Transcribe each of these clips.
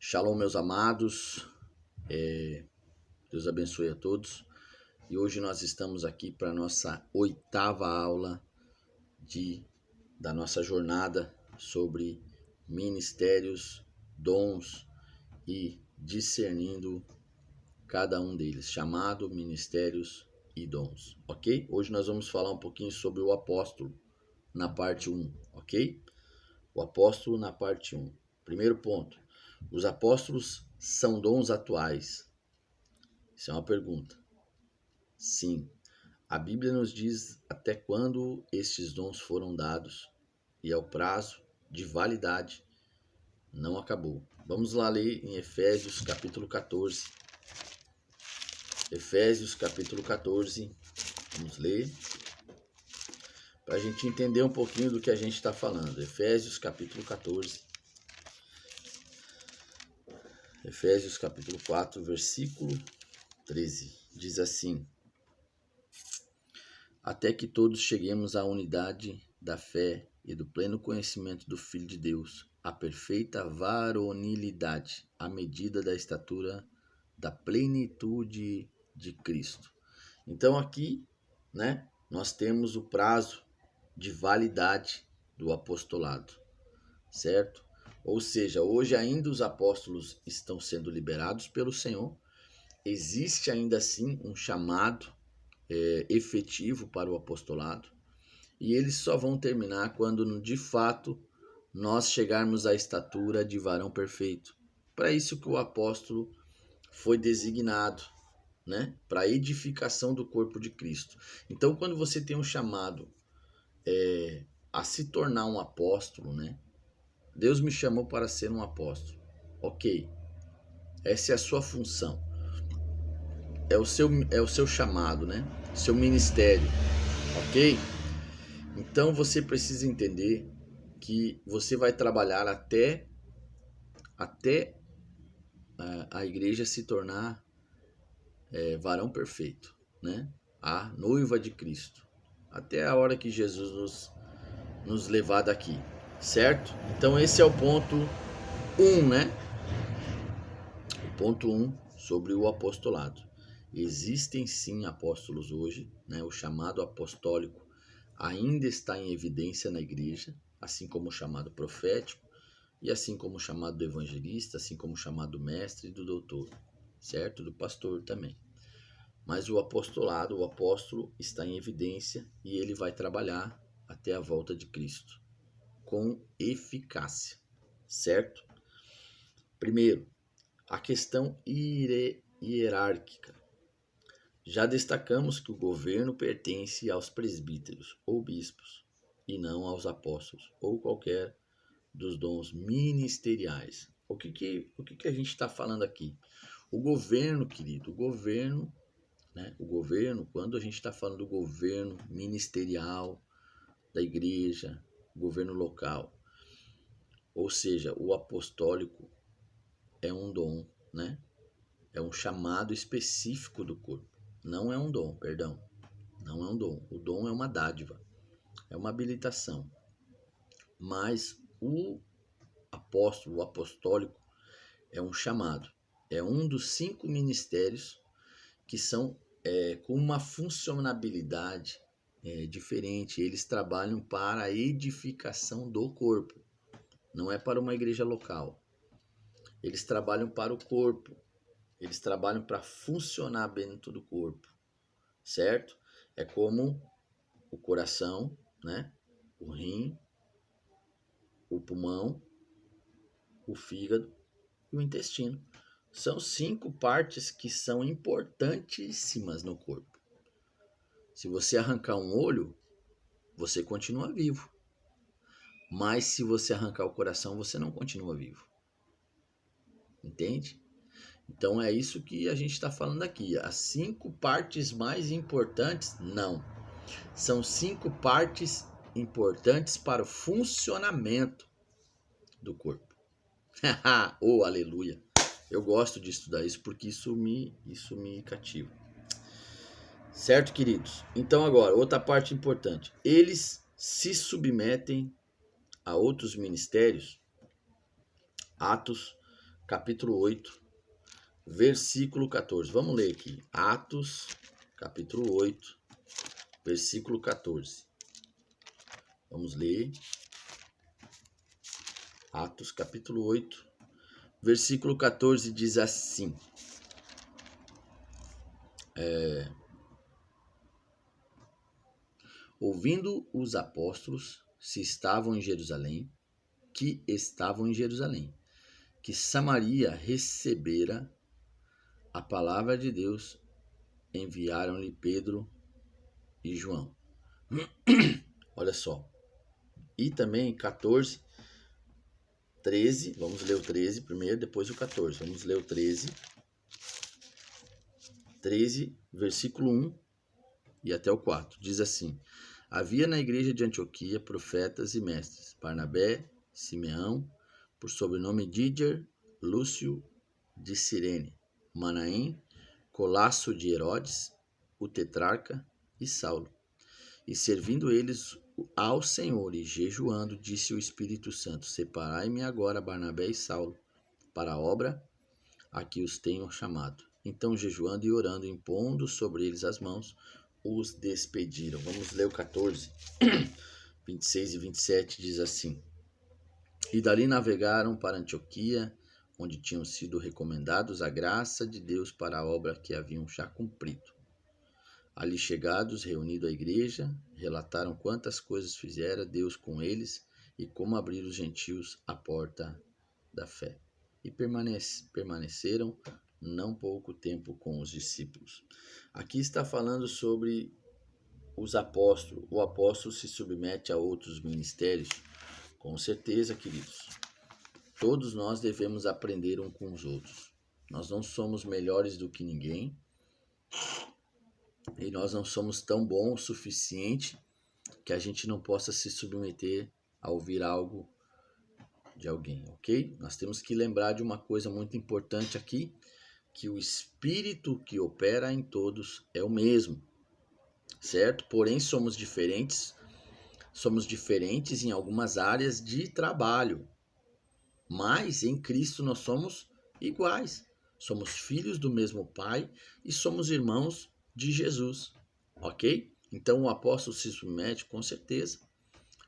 Shalom, meus amados, Deus abençoe a todos. E hoje nós estamos aqui para a nossa 8ª aula da nossa jornada sobre ministérios, dons e discernindo cada um deles, chamado, ministérios e dons, ok? Hoje nós vamos falar um pouquinho sobre o apóstolo na parte 1, ok? O apóstolo na parte 1. Primeiro ponto, os apóstolos são dons atuais? Isso é uma pergunta. Sim. A Bíblia nos diz até quando estes dons foram dados e é o prazo de validade não acabou. Vamos lá ler em Efésios capítulo 14. Efésios capítulo 14. Vamos ler para a gente entender um pouquinho do que a gente está falando. Efésios capítulo 14. Efésios capítulo 4, versículo 13. Diz assim: até que todos cheguemos à unidade da fé e do pleno conhecimento do Filho de Deus, à perfeita varonilidade, à medida da estatura da plenitude de Cristo. Então aqui, nós temos o prazo de validade do apostolado, certo? Ou seja, hoje ainda os apóstolos estão sendo liberados pelo Senhor, existe ainda assim um chamado efetivo para o apostolado, e eles só vão terminar quando de fato nós chegarmos à estatura de varão perfeito. Para isso que o apóstolo foi designado, para a edificação do corpo de Cristo. Então, quando você tem um chamado a se tornar um apóstolo, Deus me chamou para ser um apóstolo. Ok, essa é a sua função. É o seu chamado, seu ministério, ok? Então você precisa entender que você vai trabalhar até a igreja se tornar varão perfeito, a noiva de Cristo, até a hora que Jesus nos levar daqui, certo? Então esse é o ponto 1, O ponto 1 sobre o apostolado. Existem sim apóstolos hoje, o chamado apostólico ainda está em evidência na igreja, assim como o chamado profético, e assim como o chamado do evangelista, assim como o chamado do mestre e do doutor, certo? Do pastor também. Mas o apostolado, o apóstolo, está em evidência e ele vai trabalhar até a volta de Cristo, com eficácia, certo? Primeiro, a questão hierárquica. Já destacamos que o governo pertence aos presbíteros ou bispos e não aos apóstolos ou qualquer dos dons ministeriais. O que a gente está falando aqui? O governo, querido, o governo, quando a gente está falando do governo ministerial da igreja, governo local, ou seja, o apostólico é um dom, é um chamado específico do corpo. Não é um dom, perdão. Não é um dom. O dom é uma dádiva, é uma habilitação. Mas o apóstolo, o apostólico, é um chamado. É um dos 5 ministérios que são com uma funcionalidade diferente. Eles trabalham para a edificação do corpo. Não é para uma igreja local. Eles trabalham para o corpo. Eles trabalham para funcionar dentro do corpo, certo? É como o coração, o rim, o pulmão, o fígado e o intestino. São 5 partes que são importantíssimas no corpo. Se você arrancar um olho, você continua vivo. Mas se você arrancar o coração, você não continua vivo. Entende? Então é isso que a gente está falando aqui. As 5 partes mais importantes, não. São 5 partes importantes para o funcionamento do corpo. Oh, aleluia! Eu gosto de estudar isso porque isso me cativa. Certo, queridos? Então agora, outra parte importante. Eles se submetem a outros ministérios. Atos capítulo 8, versículo 14. Vamos ler aqui. Atos, capítulo 8, versículo 14. Vamos ler. Atos, capítulo 8, versículo 14 diz assim. Ouvindo os apóstolos que estavam em Jerusalém, que Samaria recebera a palavra de Deus, enviaram-lhe Pedro e João. Olha só. E também 14, 13, vamos ler o 13 primeiro, depois o 14. Vamos ler o 13, versículo 1 e até o 4. Diz assim: Havia na igreja de Antioquia profetas e mestres, Barnabé, Simeão, por sobrenome Díger, Lúcio de Cirene, Manaém, Colasso de Herodes, o tetrarca, e Saulo. E servindo eles ao Senhor e jejuando, disse o Espírito Santo: Separai-me agora Barnabé e Saulo para a obra a que os tenho chamado. Então, jejuando e orando, impondo sobre eles as mãos, os despediram. Vamos ler o 14, 26 e 27, diz assim: E dali navegaram para Antioquia, onde tinham sido recomendados a graça de Deus para a obra que haviam já cumprido. Ali chegados, reunido a igreja, relataram quantas coisas fizera Deus com eles e como abrir os gentios a porta da fé. E permaneceram não pouco tempo com os discípulos. Aqui está falando sobre os apóstolos. O apóstolo se submete a outros ministérios. Com certeza, queridos. Todos nós devemos aprender um com os outros. Nós não somos melhores do que ninguém. E nós não somos tão bons o suficiente que a gente não possa se submeter a ouvir algo de alguém, ok? Nós temos que lembrar de uma coisa muito importante aqui, que o Espírito que opera em todos é o mesmo, certo? Porém, somos diferentes em algumas áreas de trabalho, mas em Cristo nós somos iguais. Somos filhos do mesmo Pai e somos irmãos de Jesus, ok? Então o apóstolo se submete, com certeza.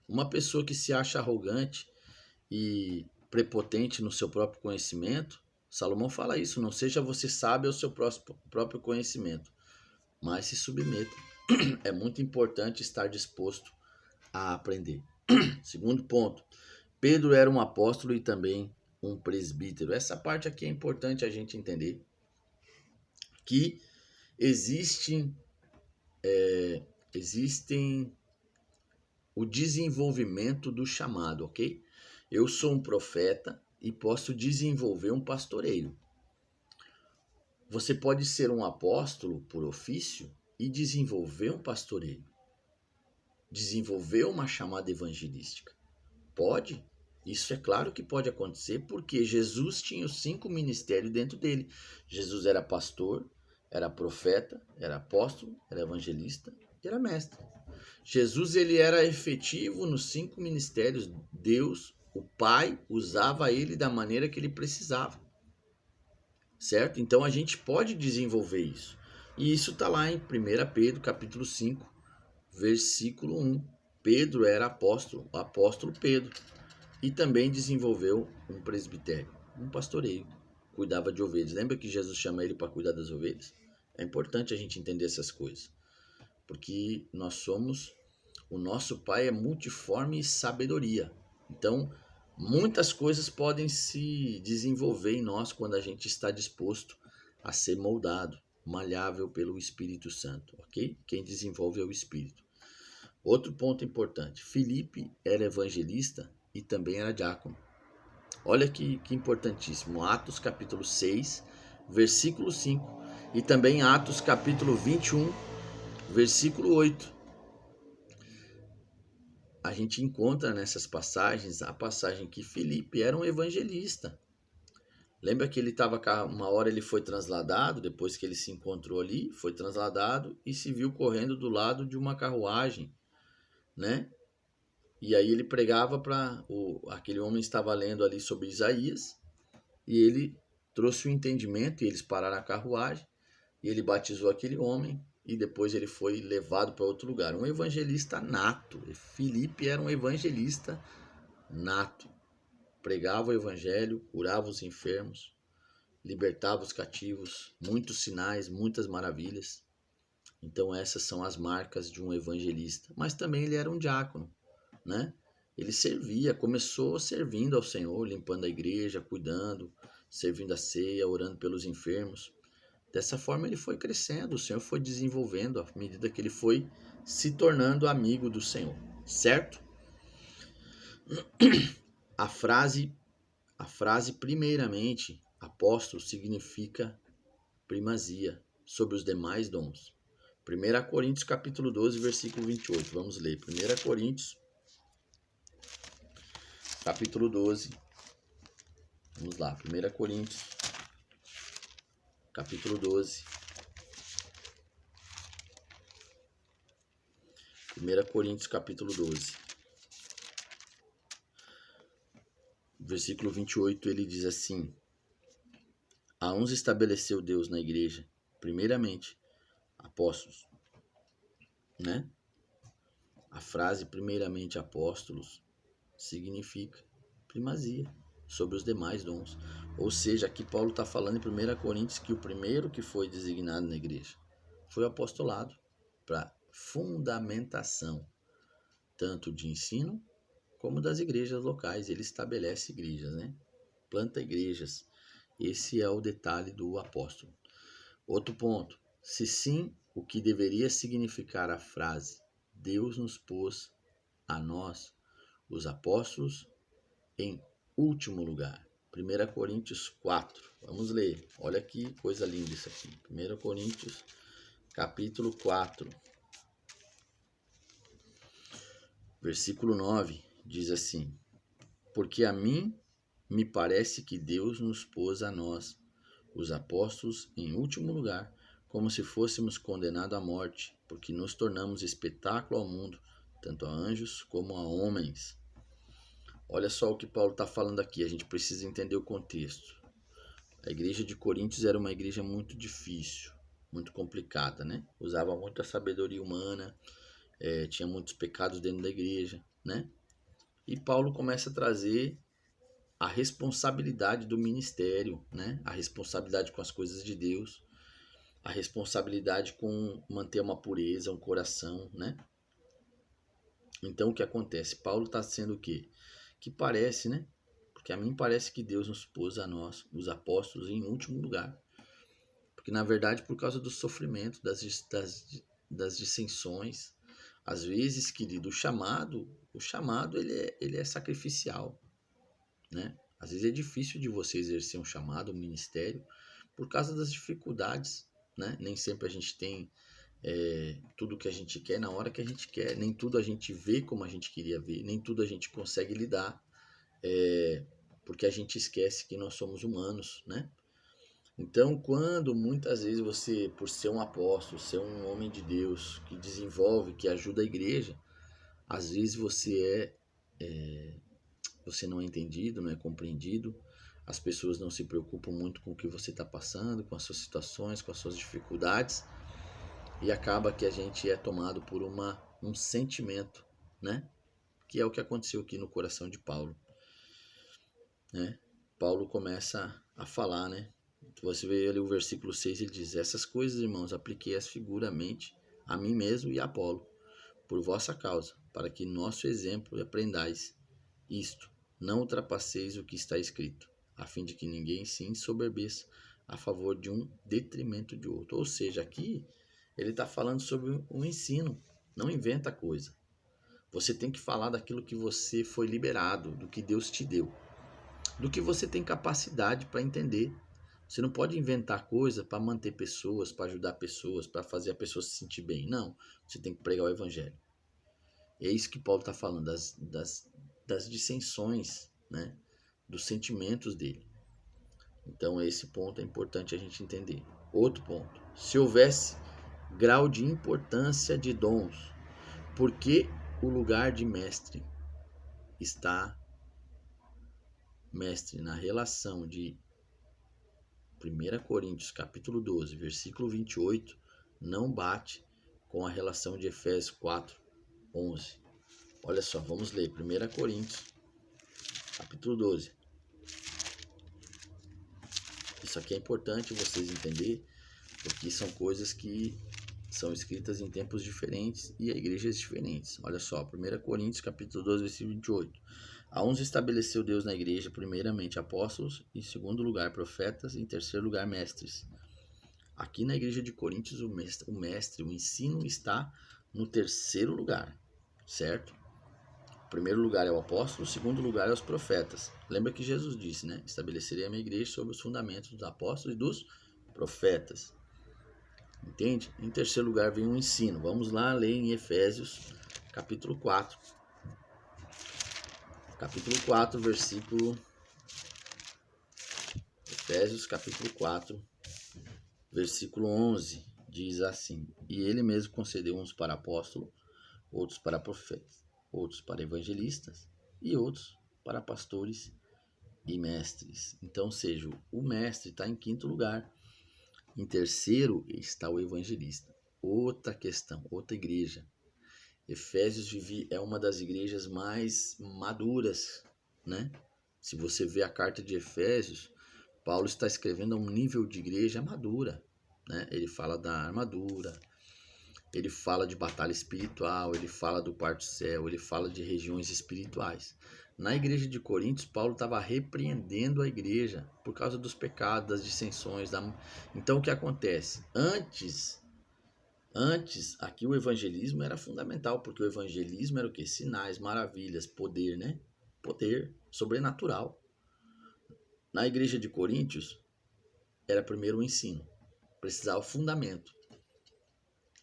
Uma pessoa que se acha arrogante e prepotente no seu próprio conhecimento, Salomão fala isso: não seja você sábio ao seu próprio conhecimento, mas se submeta. É muito importante estar disposto a aprender. Segundo ponto, Pedro era um apóstolo e também um presbítero. Essa parte aqui é importante a gente entender, que existem o desenvolvimento do chamado, ok? Eu sou um profeta e posso desenvolver um pastoreio. Você pode ser um apóstolo por ofício e desenvolver um pastoreio. Desenvolver uma chamada evangelística. Pode? Isso é claro que pode acontecer, porque Jesus tinha os 5 ministérios dentro dele. Jesus era pastor, era profeta, era apóstolo, era evangelista e era mestre. Jesus, ele era efetivo nos 5 ministérios. Deus, o Pai, usava ele da maneira que ele precisava. Certo? Então a gente pode desenvolver isso. E isso está lá em 1 Pedro, capítulo 5, versículo 1. Pedro era apóstolo, o apóstolo Pedro. E também desenvolveu um presbitério, um pastoreio. Cuidava de ovelhas. Lembra que Jesus chama ele para cuidar das ovelhas? É importante a gente entender essas coisas. Porque o nosso Pai é multiforme e sabedoria. Então, muitas coisas podem se desenvolver em nós quando a gente está disposto a ser moldado, malhável pelo Espírito Santo, ok? Quem desenvolve é o Espírito. Outro ponto importante, Filipe era evangelista e também era diácono. Olha que importantíssimo, Atos capítulo 6, versículo 5, e também Atos capítulo 21, versículo 8. A gente encontra nessas passagens a passagem que Filipe era um evangelista. Lembra que ele estava, uma hora ele foi transladado, depois que ele se encontrou ali, foi transladado e se viu correndo do lado de uma carruagem, né? E aí ele pregava para aquele homem estava lendo ali sobre Isaías, e ele trouxe o entendimento, e eles pararam a carruagem, e ele batizou aquele homem, e depois ele foi levado para outro lugar. Um evangelista nato. Filipe era um evangelista nato. Pregava o evangelho, curava os enfermos, libertava os cativos, muitos sinais, muitas maravilhas. Então essas são as marcas de um evangelista. Mas também ele era um diácono, né? Ele servia, começou servindo ao Senhor, limpando a igreja, cuidando, servindo a ceia, orando pelos enfermos. Dessa forma ele foi crescendo, o Senhor foi desenvolvendo à medida que ele foi se tornando amigo do Senhor, certo? A frase primeiramente, apóstolo, significa primazia sobre os demais dons. 1 Coríntios capítulo 12, versículo 28. Vamos ler. 1 Coríntios capítulo 12. Vamos lá. 1 Coríntios capítulo 12. 1 Coríntios capítulo 12. Versículo 28, ele diz assim: a uns estabeleceu Deus na igreja, primeiramente, apóstolos, né? A frase primeiramente apóstolos significa primazia sobre os demais dons. Ou seja, aqui Paulo está falando em 1 Coríntios que o primeiro que foi designado na igreja foi o apostolado, para fundamentação, tanto de ensino como das igrejas locais. Ele estabelece igrejas, né? Planta igrejas. Esse é o detalhe do apóstolo. Outro ponto. Se sim, o que deveria significar a frase Deus nos pôs a nós, os apóstolos, em último lugar. 1 Coríntios 4. Vamos ler. Olha que coisa linda isso aqui. 1 Coríntios capítulo 4. Versículo 9 diz assim: porque a mim me parece que Deus nos pôs a nós, os apóstolos, em último lugar, como se fôssemos condenados à morte, porque nos tornamos espetáculo ao mundo, tanto a anjos como a homens. Olha só o que Paulo está falando aqui, a gente precisa entender o contexto. A igreja de Coríntios era uma igreja muito difícil, muito complicada, né? Usava muito a sabedoria humana, tinha muitos pecados dentro da igreja, né? E Paulo começa a trazer a responsabilidade do ministério, né? A responsabilidade com as coisas de Deus, a responsabilidade com manter uma pureza, um coração, né? Então o que acontece? Paulo está sendo o quê? Que parece, né? Porque a mim parece que Deus nos pôs a nós, os apóstolos, em último lugar. Porque na verdade, por causa do sofrimento, das dissensões, às vezes, querido, o chamado ele é sacrificial, né? Às vezes é difícil de você exercer um chamado, um ministério, por causa das dificuldades, né? Nem sempre a gente tem tudo que a gente quer na hora que a gente quer, nem tudo a gente vê como a gente queria ver, nem tudo a gente consegue lidar, porque a gente esquece que nós somos humanos, né? Então, quando muitas vezes você, por ser um apóstolo, ser um homem de Deus, que desenvolve, que ajuda a igreja, às vezes você não é entendido, não é compreendido, as pessoas não se preocupam muito com o que você está passando, com as suas situações, com as suas dificuldades, e acaba que a gente é tomado por um sentimento, né? Que é o que aconteceu aqui no coração de Paulo, né? Paulo começa a falar, né? Você vê ali o versículo 6, ele diz: essas coisas, irmãos, apliquei-as figuramente a mim mesmo e a Apolo, por vossa causa, para que nosso exemplo aprendais isto, não ultrapasseis o que está escrito, a fim de que ninguém se ensoberbeça a favor de um detrimento de outro. Ou seja, aqui ele está falando sobre um ensino, não inventa coisa. Você tem que falar daquilo que você foi liberado, do que Deus te deu, do que você tem capacidade para entender. Você não pode inventar coisa para manter pessoas, para ajudar pessoas, para fazer a pessoa se sentir bem. Não, você tem que pregar o evangelho. E é isso que Paulo está falando, das dissensões, né? Dos sentimentos dele. Então esse ponto é importante a gente entender. Outro ponto, se houvesse grau de importância de dons, por que o lugar de mestre está mestre na relação de 1 Coríntios capítulo 12, versículo 28, não bate com a relação de Efésios 4, 11. Olha só, vamos ler 1 Coríntios capítulo 12. Isso aqui é importante vocês entenderem, porque são coisas que são escritas em tempos diferentes e a igrejas diferentes. Olha só, 1 Coríntios capítulo 12, versículo 28. A uns estabeleceu Deus na igreja, primeiramente apóstolos, em segundo lugar profetas, e em terceiro lugar mestres. Aqui na igreja de Coríntios, o ensino está no terceiro lugar, certo? O primeiro lugar é o apóstolo, o segundo lugar é os profetas. Lembra que Jesus disse, né? Estabelecerei a minha igreja sobre os fundamentos dos apóstolos e dos profetas. Entende? Em terceiro lugar vem o ensino. Vamos lá ler em Efésios, capítulo 4. Capítulo 4, versículo... Efésios, capítulo 4, versículo 11. Diz assim: E ele mesmo concedeu uns para apóstolos, outros para profetas, outros para evangelistas e outros para pastores e mestres. Então, seja, o mestre está em quinto lugar. Em terceiro está o evangelista. Outra questão, outra igreja. Efésios é uma das igrejas mais maduras, né? Se você vê a carta de Efésios, Paulo está escrevendo a um nível de igreja madura, né? Ele fala da armadura, ele fala de batalha espiritual, ele fala do quarto céu, ele fala de regiões espirituais. Na igreja de Coríntios, Paulo estava repreendendo a igreja por causa dos pecados, das dissensões. Então, o que acontece? Antes, aqui o evangelismo era fundamental, porque o evangelismo era o quê? Sinais, maravilhas, poder, né? Poder sobrenatural. Na igreja de Coríntios, era primeiro o ensino. Precisava o fundamento.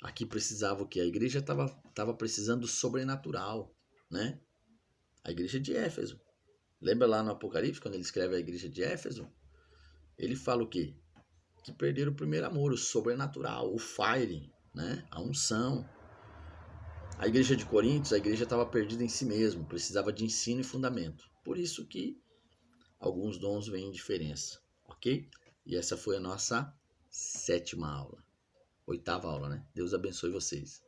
Aqui precisava o quê? A igreja estava precisando do sobrenatural, né? A igreja de Éfeso. Lembra lá no Apocalipse, quando ele escreve a igreja de Éfeso? Ele fala o quê? Que perderam o primeiro amor, o sobrenatural, o fire, né? A unção. A igreja de Coríntios, a igreja estava perdida em si mesma, precisava de ensino e fundamento. Por isso que alguns dons vêm em diferença, ok? E essa foi a nossa 7ª aula. 8ª aula, né? Deus abençoe vocês.